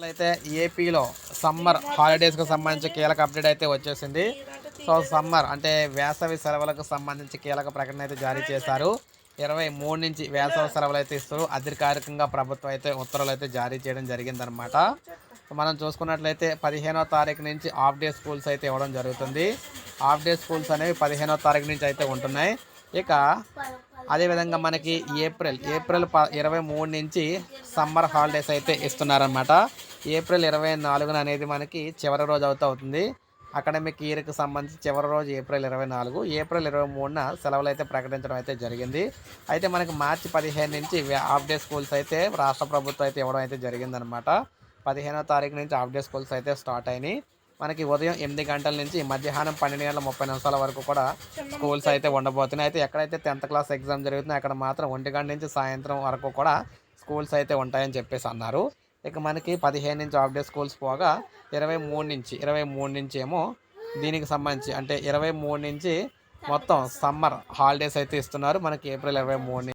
అయితే ఏపీలో సమ్మర్ హాలిడేస్కి సంబంధించి కీలక అప్డేట్ అయితే వచ్చేసింది. సో సమ్మర్ అంటే వేసవి సెలవులకు సంబంధించి కీలక ప్రకటన అయితే జారీ చేశారు. 23 నుంచి వేసవి సెలవులు అయితే ఇస్తూ అధికారికంగా ప్రభుత్వం అయితే ఉత్తర్వులు అయితే జారీ చేయడం జరిగిందనమాట. మనం చూసుకున్నట్లయితే 15వ తారీఖు నుంచి హాఫ్ డే స్కూల్స్ అయితే ఇవ్వడం జరుగుతుంది. హాఫ్ డే స్కూల్స్ అనేవి 15వ తారీఖు నుంచి అయితే ఉంటున్నాయి. ఇక అదేవిధంగా మనకి ఏప్రిల్ 23 నుంచి సమ్మర్ హాలిడేస్ అయితే ఇస్తున్నారనమాట. ఏప్రిల్ 24న అనేది మనకి చివరి రోజు అవుతుంది. అకాడమిక్ ఇయర్కి సంబంధించి చివరి రోజు ఏప్రిల్ 24. ఏప్రిల్ 23న సెలవులు అయితే ప్రకటించడం అయితే జరిగింది. అయితే మనకి మార్చి 15 నుంచి హాఫ్ డే స్కూల్స్ అయితే రాష్ట్ర ప్రభుత్వం అయితే ఇవ్వడం అయితే జరిగిందనమాట. 15వ తారీఖు నుంచి హాఫ్ డే స్కూల్స్ అయితే స్టార్ట్ అయినాయి. మనకి ఉదయం 8 గంటల నుంచి మధ్యాహ్నం 12:30 వరకు కూడా స్కూల్స్ అయితే ఉండబోతున్నాయి. అయితే ఎక్కడైతే 10th క్లాస్ ఎగ్జామ్ జరుగుతుందో అక్కడ మాత్రం 1 గంట నుంచి సాయంత్రం వరకు కూడా స్కూల్స్ అయితే ఉంటాయని చెప్పేసి అన్నారు. ఇక మనకి 15 నుంచి హాఫ్ డే స్కూల్స్ పోగా 23 నుంచి ఏమో దీనికి సంబంధించి అంటే 23 నుంచి మొత్తం సమ్మర్ హాలిడేస్ అయితే ఇస్తున్నారు మనకి ఏప్రిల్ 23 నుంచి.